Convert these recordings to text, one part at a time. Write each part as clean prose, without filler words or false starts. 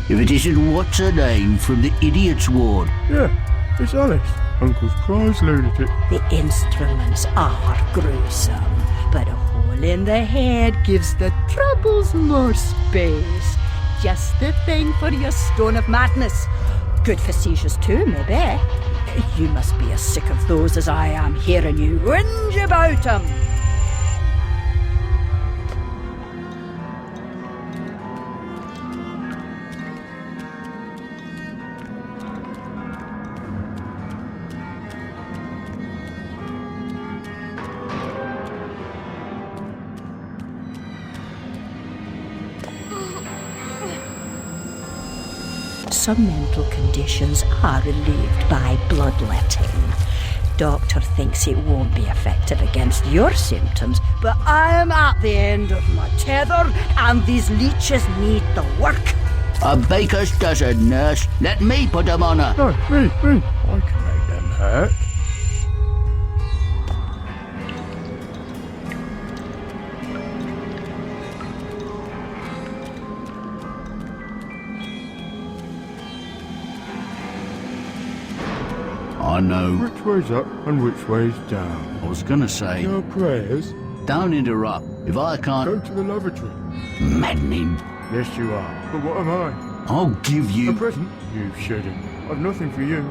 If it isn't what's her name from the idiot's ward. Yeah, it's Alice, Uncle's prize lunatic. The instruments are gruesome, but a hole in the head gives the troubles more space. Just the thing for your stone of madness. Good for seizures too, maybe. You must be as sick of those as I am hearing you whinge about them. Some mental conditions are relieved by bloodletting. Doctor thinks it won't be effective against your symptoms, but I am at the end of my tether, and these leeches need the work. A baker's dozen, nurse. Let me put them on her. No, me. I can make them hurt. I know. Which way's up and which way's down? I was gonna say, Your prayers? don't interrupt. If I can't... Go to the lavatory. Maddening. Yes, you are. But what am I? I'll give A you... present? You shouldn't. I've nothing for you. I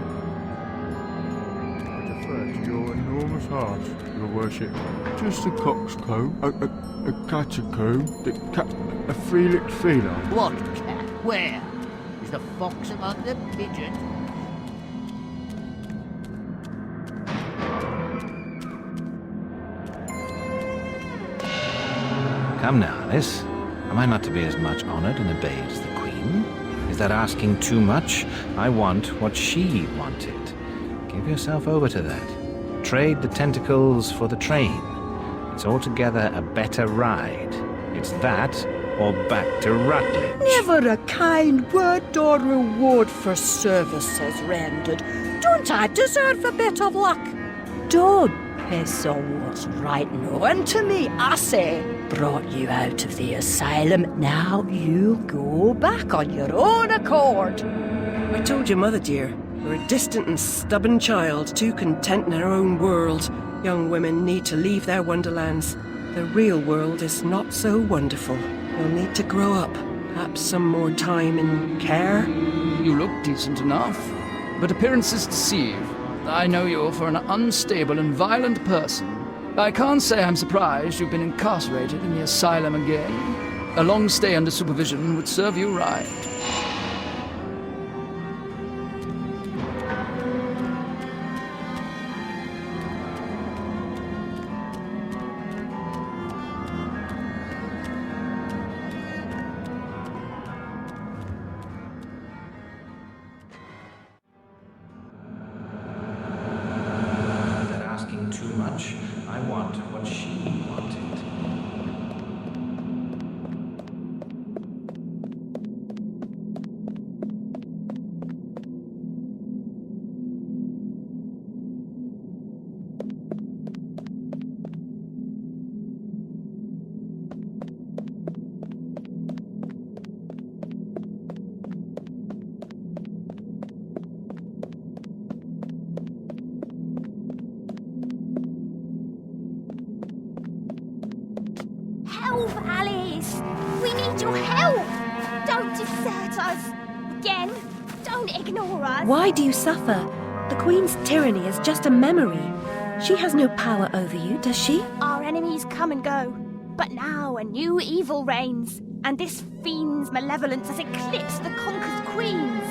defer to your enormous heart, your worship. Just a coxcomb, a catacomb, a free-licked feline. What cat? Where? Is the fox among the pigeons? Come now, Alice. Am I not to be as much honoured and obeyed as the Queen? Is that asking too much? I want what she wanted. Give yourself over to that. Trade the tentacles for the train. It's altogether a better ride. It's that or back to Rutledge. Never a kind word or reward for services rendered. Don't I deserve a bit of luck? Don't piss on what's right known to me, I say. Brought you out of the asylum, now you go back on your own accord. I told your mother, dear, we're a distant and stubborn child, too content in her own world. Young women need to leave their wonderlands. The real world is not so wonderful. You'll need to grow up. Perhaps some more time in care. You look decent enough, but appearances deceive. I know you for an unstable and violent person. I can't say I'm surprised you've been incarcerated in the asylum again. A long stay under supervision would serve you right. Asking too much. I want what she wanted. Help, Alice! We need your help! Don't desert us! Again, don't ignore us! Why do you suffer? The Queen's tyranny is just a memory. She has no power over you, does she? Our enemies come and go, but now a new evil reigns, and this fiend's malevolence has eclipsed the conquered queens.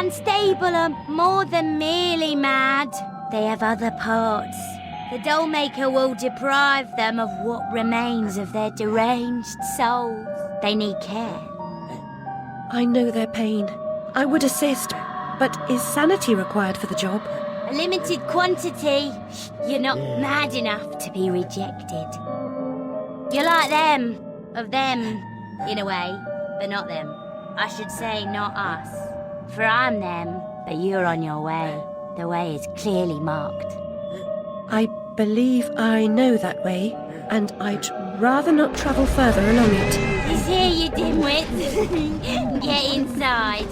unstable are more than merely mad. They have other parts. The doll maker will deprive them of what remains of their deranged souls. They need care. I know their pain. I would assist, but is sanity required for the job? A limited quantity. You're not mad enough to be rejected. You're like them. Of them, in a way, but not them. I should say not us. For I'm them, but you're on your way. The way is clearly marked. I believe I know that way, and I'd rather not travel further along it. He's here, you dimwit. Get inside.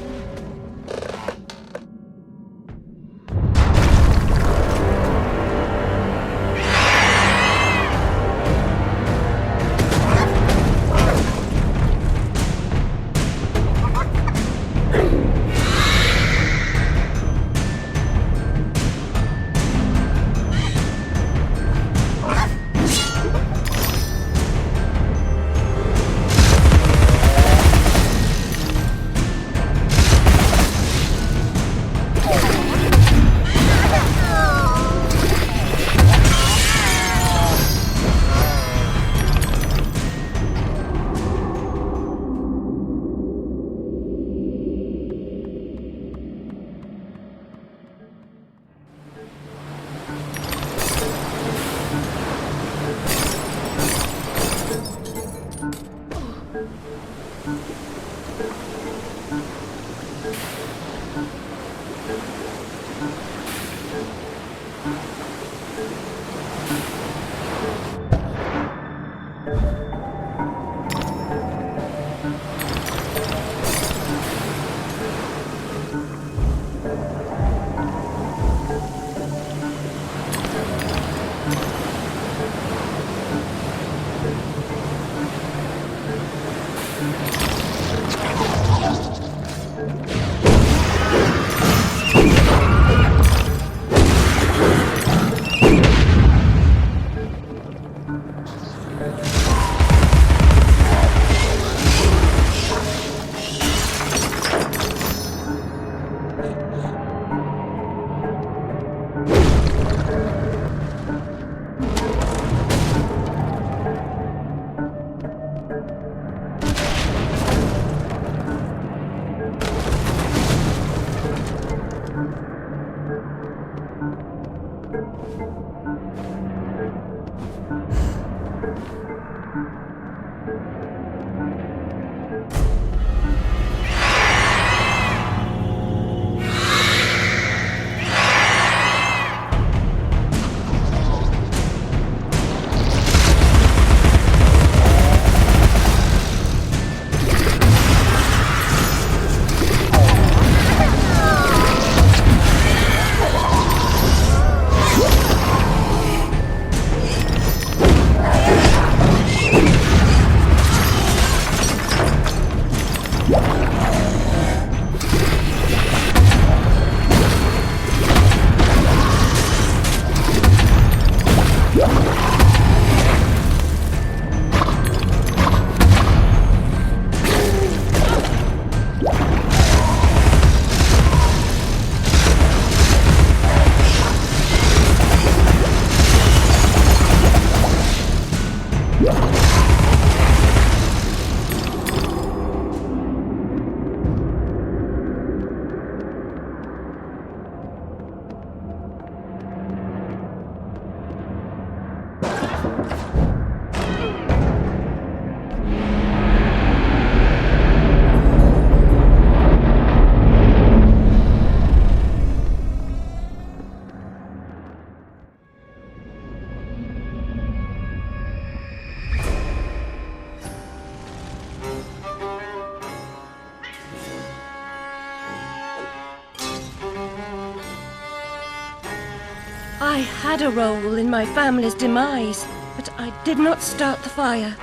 I had a role in my family's demise, but I did not start the fire.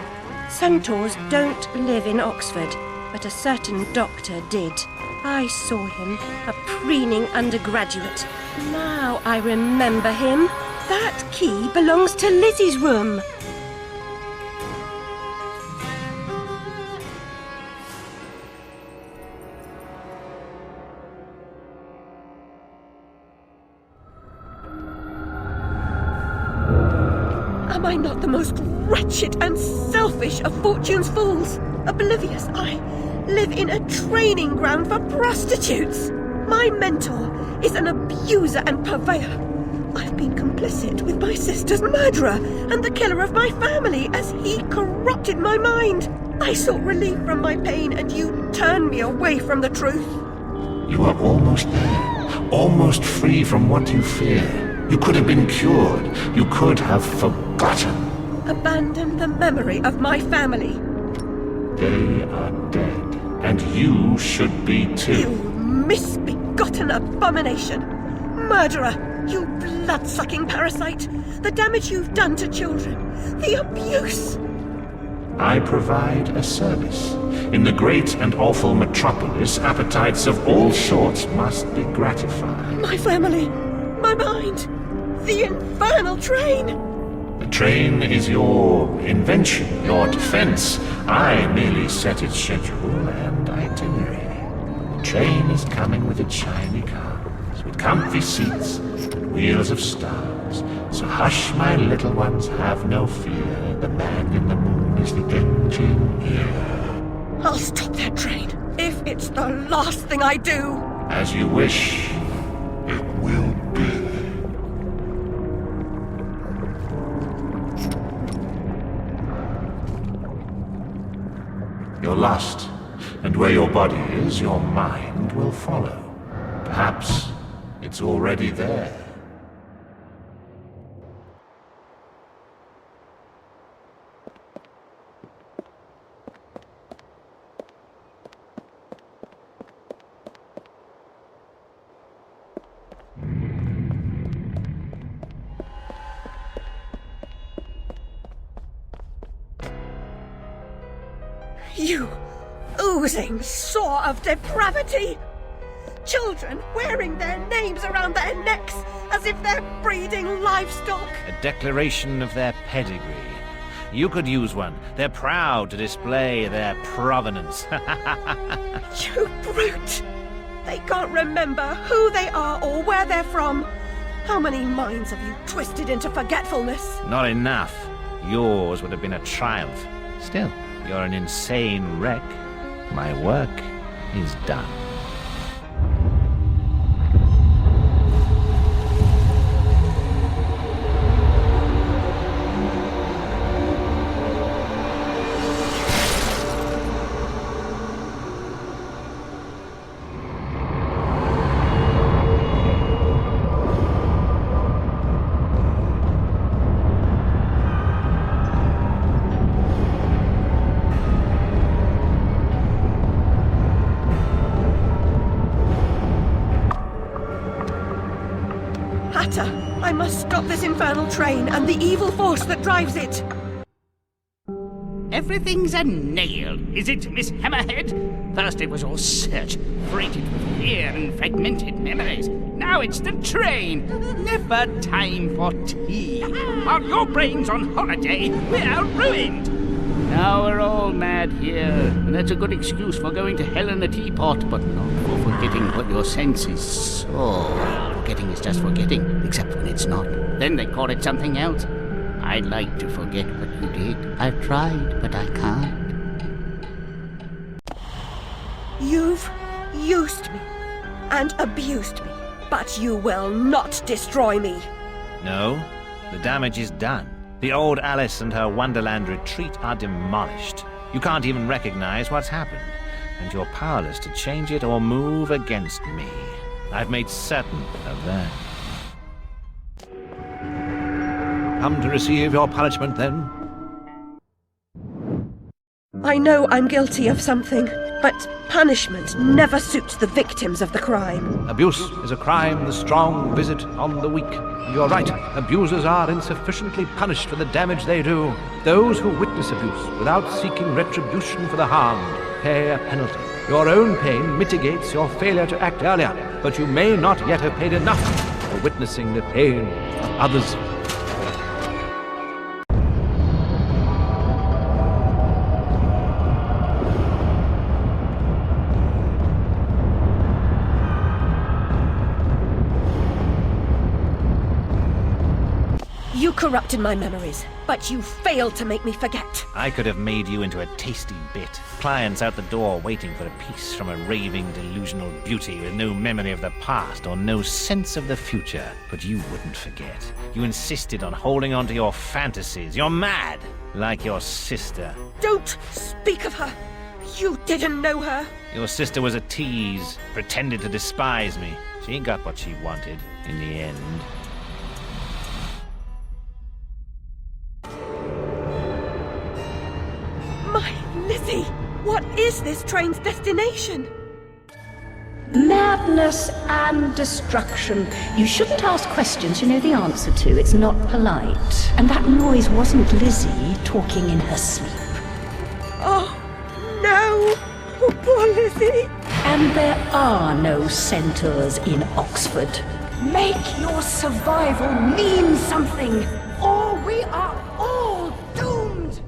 Centaurs don't live in Oxford, but a certain doctor did. I saw him, a preening undergraduate. Now I remember him. That key belongs to Lizzie's room. Am I not the most wretched and selfish of fortune's fools? Oblivious, I live in a training ground for prostitutes. My mentor is an abuser and purveyor. I've been complicit with my sister's murderer and the killer of my family as he corrupted my mind. I sought relief from my pain and you turned me away from the truth. You are almost there, almost free from what you fear. You could have been cured. You could have forgotten. Abandon the memory of my family. They are dead, and you should be too. You misbegotten abomination! Murderer! You blood-sucking parasite! The damage you've done to children! The abuse! I provide a service. In the great and awful metropolis, appetites of all sorts must be gratified. My family! My mind! The infernal train! The train is your invention, your defense. I merely set its schedule and itinerary. The train is coming with its shiny cars, with comfy seats and wheels of stars. So hush, my little ones, have no fear. The man in the moon is the engineer. I'll stop that train, if it's the last thing I do. As you wish, it will be. You're lost, and where your body is, your mind will follow. Perhaps it's already there. You oozing sore of depravity! Children wearing their names around their necks as if they're breeding livestock! A declaration of their pedigree. You could use one. They're proud to display their provenance. You brute! They can't remember who they are or where they're from. How many minds have you twisted into forgetfulness? Not enough. Yours would have been a triumph. Still, you're an insane wreck. My work is done. I must stop this infernal train and the evil force that drives it. Everything's a nail, is it, Miss Hammerhead? First it was all search, freighted with fear and fragmented memories. Now it's the train. Never time for tea. While your brain's on holiday, we're ruined. Now we're all mad here, and that's a good excuse for going to hell in a teapot, but not for forgetting what your senses saw. Forgetting is just forgetting, except when it's not. Then they call it something else. I'd like to forget what you did. I've tried, but I can't. You've used me and abused me, but you will not destroy me. No, the damage is done. The old Alice and her Wonderland retreat are demolished. You can't even recognize what's happened, and you're powerless to change it or move against me. I've made certain of that. Come to receive your punishment, then? I know I'm guilty of something, but punishment never suits the victims of the crime. Abuse is a crime the strong visit on the weak. You're right, abusers are insufficiently punished for the damage they do. Those who witness abuse without seeking retribution for the harmed pay a penalty. Your own pain mitigates your failure to act earlier, but you may not yet have paid enough for witnessing the pain of others. You corrupted my memories, but you failed to make me forget. I could have made you into a tasty bit. Clients out the door waiting for a piece from a raving, delusional beauty with no memory of the past or no sense of the future. But you wouldn't forget. You insisted on holding on to your fantasies. You're mad, like your sister. Don't speak of her. You didn't know her. Your sister was a tease, pretended to despise me. She got what she wanted in the end. My Lizzie, what is this train's destination? Madness and destruction. You shouldn't ask questions you know the answer to. It's not polite. And that noise wasn't Lizzie talking in her sleep. Oh, no. Oh, poor Lizzie. And there are no centaurs in Oxford. Make your survival mean something, or we are all doomed!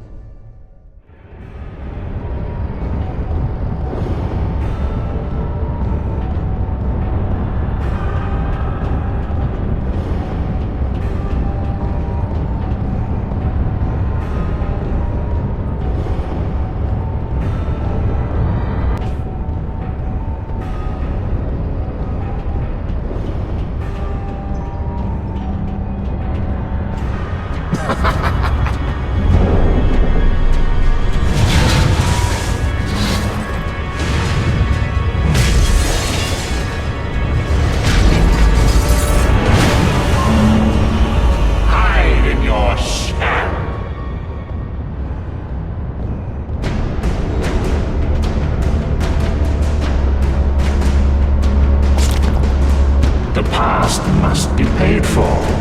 Must be paid for.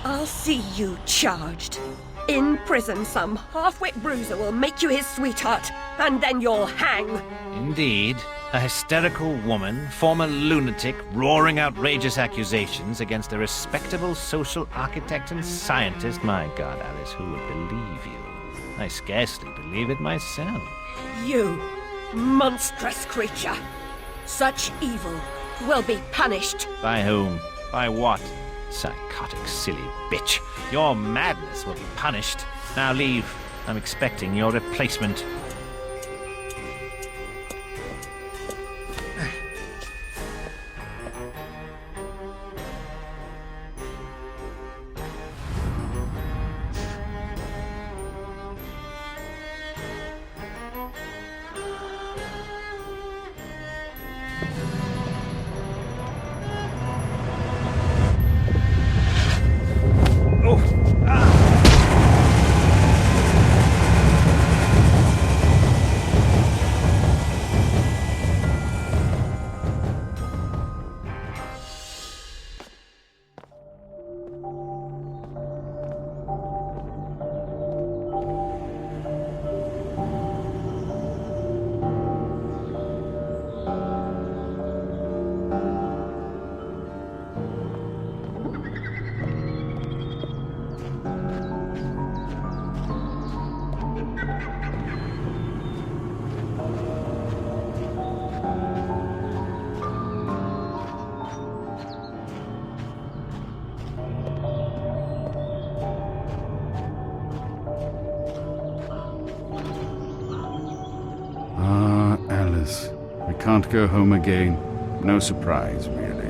I'll see you charged. In prison, some half-wit bruiser will make you his sweetheart, and then you'll hang. Indeed. A hysterical woman, former lunatic, roaring outrageous accusations against a respectable social architect and scientist. My God, Alice, who would believe you? I scarcely believe it myself. You, monstrous creature. Such evil will be punished. By whom? By what? Psychotic, silly bitch. Your madness will be punished. Now leave. I'm expecting your replacement. Alice, we can't go home again. No surprise, really.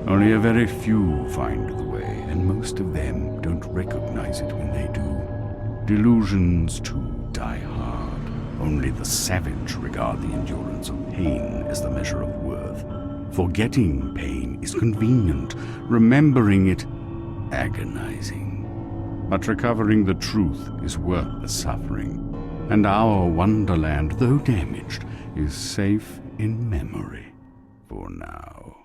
Only a very few find the way, and most of them don't recognize it when they do. Delusions, too, die hard. Only the savage regard the endurance of pain as the measure of worth. Forgetting pain is convenient, remembering it agonizing. But recovering the truth is worth the suffering. And our wonderland, though damaged, is safe in memory for now.